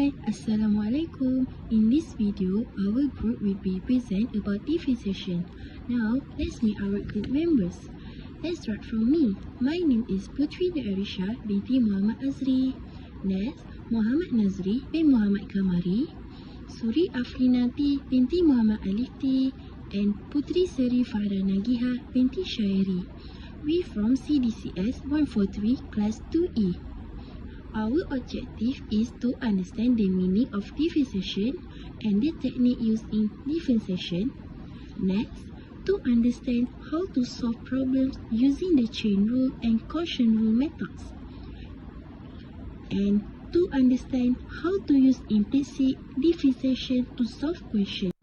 everyone, Assalamualaikum. In this video, our group will be present about differentiation. Now, let's meet our group members. Let's start from me. My name is Putri Arisha binti Muhammad Azri. Next, Muhammad Nazri bin Muhammad Kamari, Suri Afrinati binti Muhammad Alifti, and Putri Seri Farah Nagiha binti Syairi. We from CDCS 143 Class 2E. Our objective is to understand the meaning of differentiation and the technique used in differentiation. Next, to understand how to solve problems using the chain rule and quotient rule methods. And to understand how to use implicit differentiation to solve questions.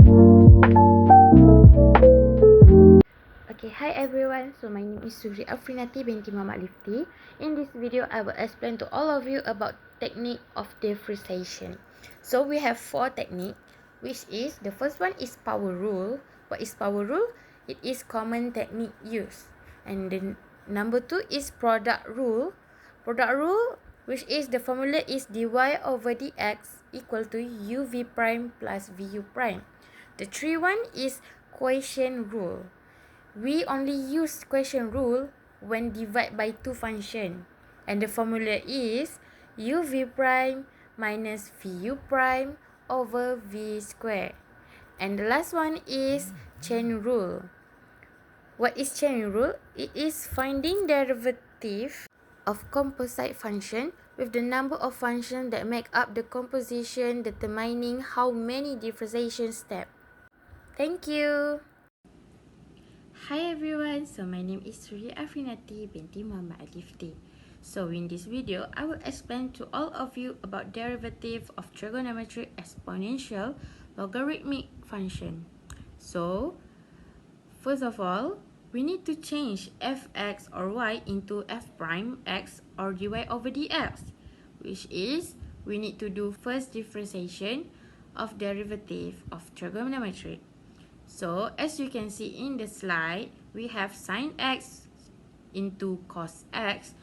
Okay, hi everyone. So my name is Suri Afrinati binti Muhammad Lifti. In this video, I will explain to all of you about technique of differentiation. So we have 4 techniques, which is the first one is power rule. What is power rule? It is common technique used. And then number 2 is product rule. Product rule, which is the formula is dy over dx equal to uv prime plus vu prime. The 3 one is quotient rule. We only use quotient rule when divide by 2 function, and the formula is uv prime minus vu prime over v square. And the last one is chain rule. What is chain rule? It is finding derivative of composite function with the number of functions that make up the composition, determining how many differentiation steps. Thank you. Hi everyone, so my name is Suri Afrinati binti Muhammad Alifti. So in this video, I will explain to all of you about derivative of trigonometric exponential logarithmic function. So, first of all, we need to change fx or y into f prime x or dy over dx, which is we need to do first differentiation of derivative of trigonometric. So, as you can see in the slide, we have sin x into cos x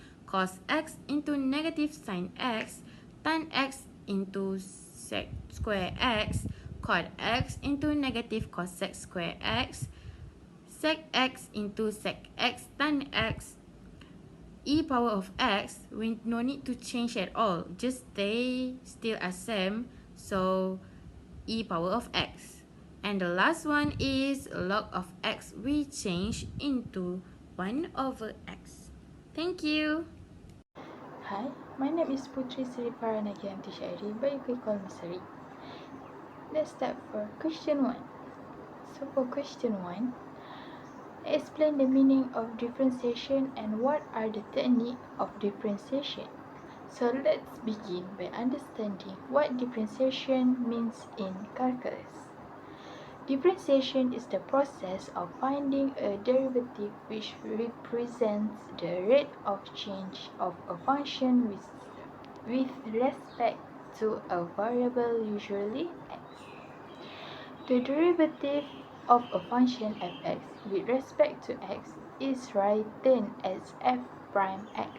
into negative sin x, tan x into sec square x, cot x into negative cosec square x, sec x into sec x tan x, e power of x, we no need to change at all, just stay still as same, so e power of x. And the last one is log of x, we change into 1 over x. Thank you. Hi, my name is Putri Sri Farah Nagiha binti Syairi, but you can call me Sari. Let's start for question 1. So for question 1, explain the meaning of differentiation and what are the techniques of differentiation. So let's begin by understanding what differentiation means in calculus. Differentiation is the process of finding a derivative which represents the rate of change of a function with respect to a variable, usually x. The derivative of a function fx with respect to x is written as f prime x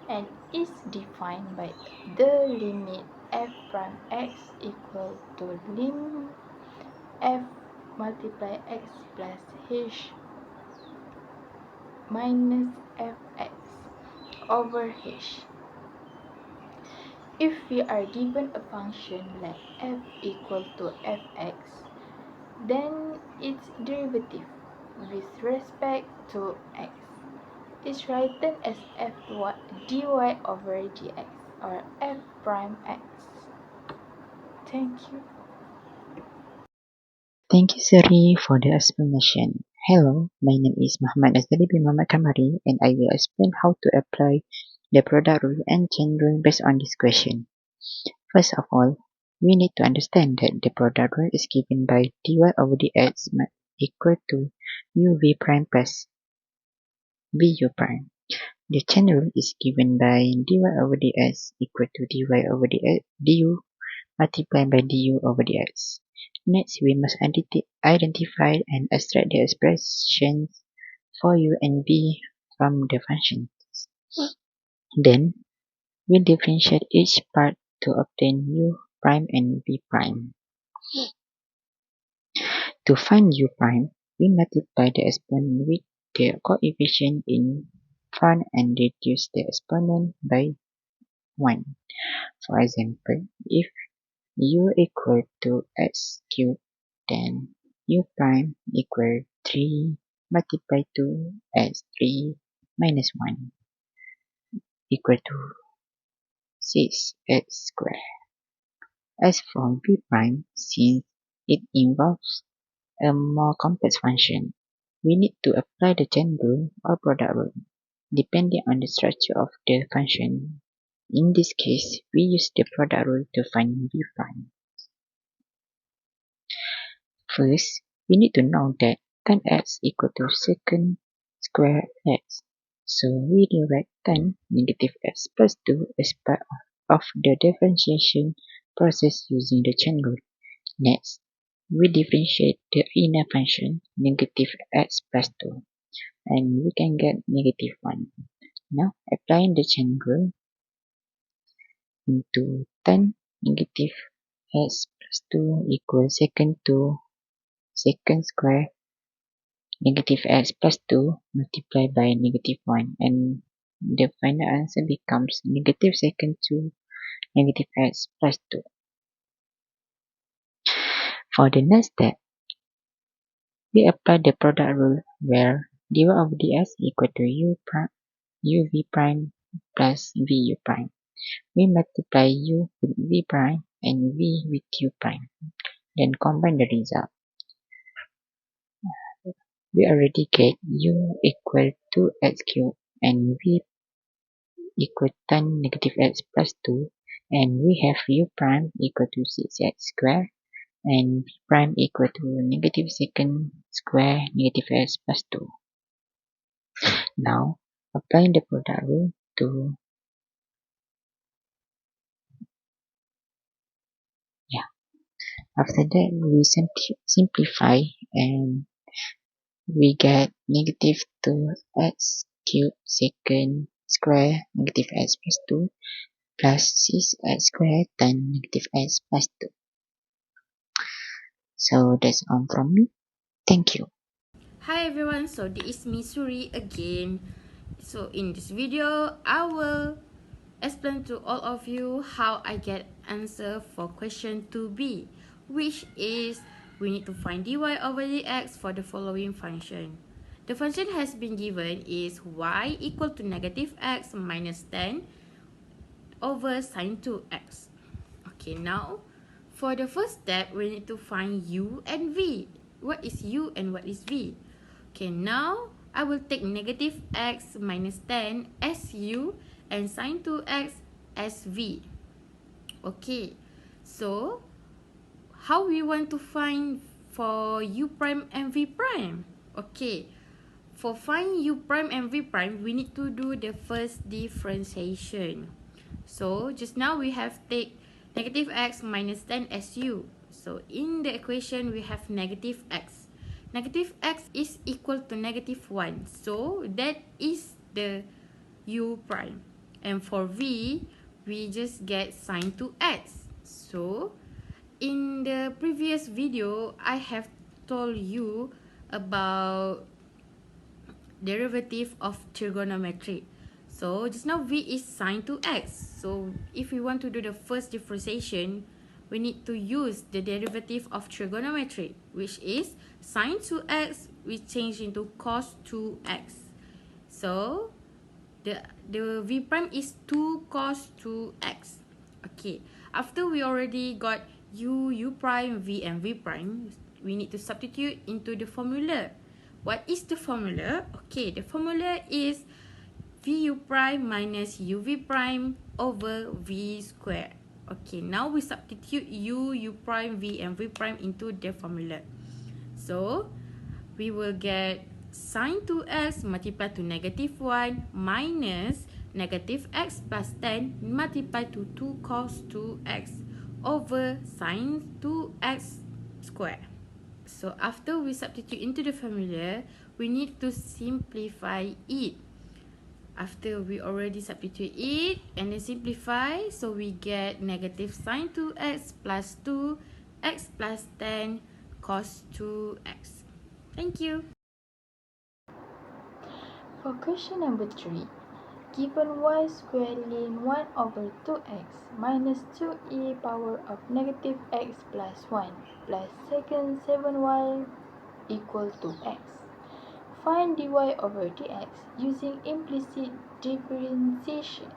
and is defined by the limit f prime x equal to lim f multiply x plus h minus fx over h. If we are given a function like f equal to fx, then its derivative with respect to x is written as dy over dx or f prime x. Thank you. Thank you, Siri, for the explanation. Hello, my name is Muhammad Azali bin Muhammad Kamari, and I will explain how to apply the product rule and chain rule based on this question. First of all, we need to understand that the product rule is given by dy over dx equal to uv prime plus vu prime. The chain rule is given by dy over dx equal to dy over dx, du multiplied by du over dx. Next, we must identify and extract the expressions for u and v from the functions. Then, we differentiate each part to obtain u prime and v prime. To find u prime, we multiply the exponent with the coefficient in front and reduce the exponent by 1. For example, if u equal to x cubed, then u prime equal 3 multiplied to x3 minus 1 equal to 6x squared. As for v prime, since it involves a more complex function, we need to apply the chain rule or product rule, depending on the structure of the function. In this case, we use the product rule to find v prime. First, we need to know that tan x equal to secant square x. So we derive tan negative x plus 2 as part of the differentiation process using the chain rule. Next, we differentiate the inner function negative x plus 2 and we can get negative 1. Now, applying the chain rule into tan negative x plus 2 equals secant square negative x plus 2 multiplied by negative 1 and the final answer becomes negative secant 2 negative x plus 2. For the next step, we apply the product rule where dy over dx equal to uv prime plus vu prime. We multiply u with v prime and v with u prime, then combine the result. We already get u equal to x cubed and v equal tan negative x plus 2 and we have u prime equal to 6x squared and v prime equal to negative secant square negative x plus 2. Now, applying the product rule to after that we simplify and we get negative 2x cubed secant square negative x plus 2 plus 6x squared tan negative x plus 2. So that's all from me. Thank you. Hi everyone, so this is me Suri again. So in this video, I will explain to all of you how I get answer for question 2b, which is we need to find dy over dx for the following function. The function has been given is y equal to negative x minus 10 over sine 2x. Okay, now for the first step, we need to find u and v. What is u and what is v? Okay, now I will take negative x minus 10 as u and sine 2x as v. Okay, so how we want to find for u prime and v prime? Okay, for find u prime and v prime, we need to do the first differentiation. So just now we have take negative x minus 10 as u. So in the equation we have negative x. Negative x is equal to negative 1. So that is the u prime. And for v, we just get sine 2x. So in the previous video, I have told you about derivative of trigonometry. So just now v is sine 2x. So if we want to do the first differentiation, we need to use the derivative of trigonometry, which is sine 2x we change into cos 2x. So the v prime is 2 cos 2x. Okay, after we already got u prime, v and v prime, we need to substitute into the formula. What is the formula? Okay, the formula is vu prime minus uv prime over v squared. Okay, now we substitute u prime, v and v prime into the formula. So, we will get sine 2x multiplied to negative 1 minus negative x plus 10 multiplied to 2 cos 2x over sine 2x squared. So after we substitute into the formula, we need to simplify it. After we already substitute it and then simplify, so we get negative sine 2x plus 2, x plus 10 cos 2x. Thank you. For question number 3, given y square ln 1 over 2x minus 2e power of negative x plus 1 plus second 7y equal to x. Find dy over dx using implicit differentiation.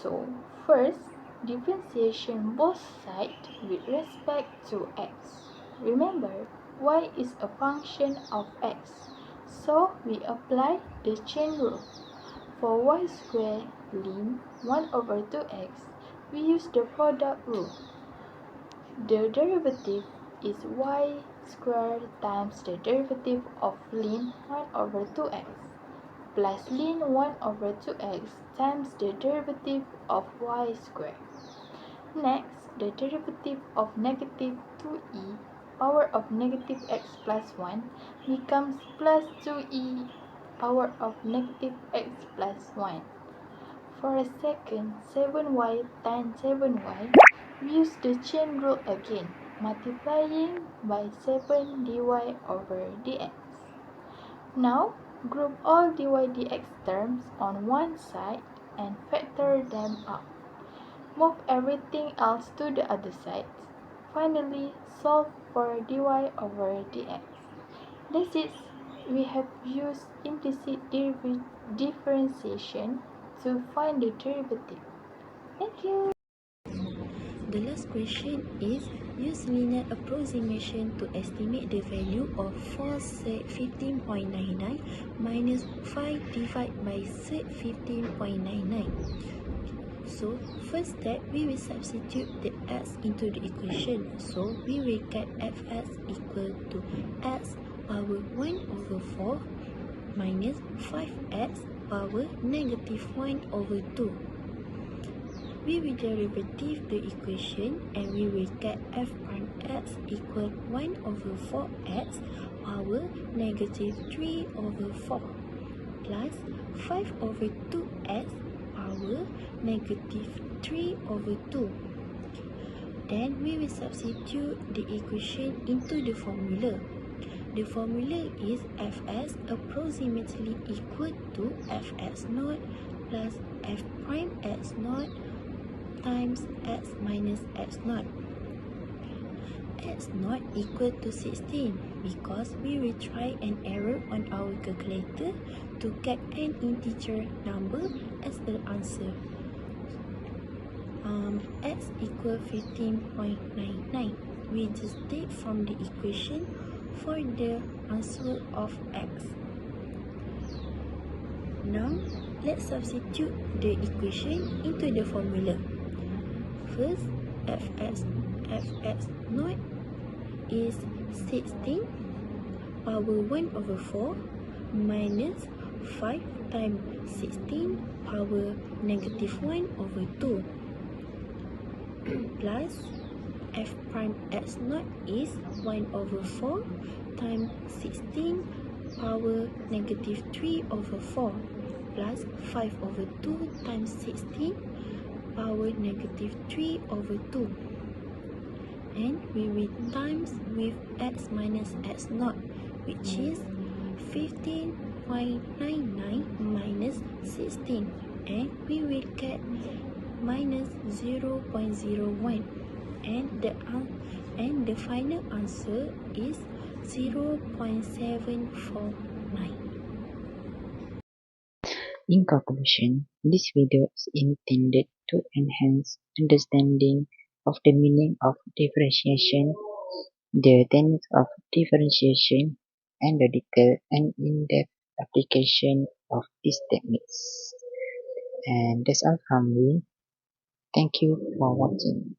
So, first, differentiation both sides with respect to x. Remember, y is a function of x, so we apply the chain rule. For y square ln 1 over 2x, we use the product rule. The derivative is y squared times the derivative of ln 1 over 2x plus ln 1 over 2x times the derivative of y squared. Next, the derivative of negative 2e power of negative x plus 1 becomes plus 2e power of negative x plus 1. For a second 7y times 7y, we use the chain rule again, multiplying by 7 dy over dx. Now, group all dy dx terms on one side and factor them out. Move everything else to the other side. Finally, solve for dy over dx. That's it. We have used implicit differentiation to find the derivative. Thank you. The last question is, use linear approximation to estimate the value of 4 sec 15.99 minus 5 divided by sec 15.99. So, first step, we will substitute the x into the equation. So, we will get fx equal to x power 1 over 4 minus 5x power negative 1 over 2. We will derivative the equation and we will get f prime x equal 1 over 4x power negative 3 over 4 plus 5 over 2x power negative 3 over 2. Then we will substitute the equation into the formula. The formula is fx approximately equal to fx naught plus f prime x naught times x minus x naught. X naught equal to 16 because we will try an error on our calculator to get an integer number as the answer. X equal 15.99. We just take from the equation for the answer of x. Now, let's substitute the equation into the formula. First, fx naught is 16 power 1 over 4 minus 5 times 16 power negative 1 over 2 plus f prime x naught is 1 over 4 times 16 power negative 3 over 4 plus 5 over 2 times 16 power negative 3 over 2, and we will times with x minus x naught, which is 15.99 minus 16, and we will get minus 0.01, and the final answer is 0.749. In conclusion, this video is intended to enhance understanding of the meaning of differentiation, the techniques of differentiation, and the detailed and in-depth application of these techniques. And that's all from me. Thank you for watching.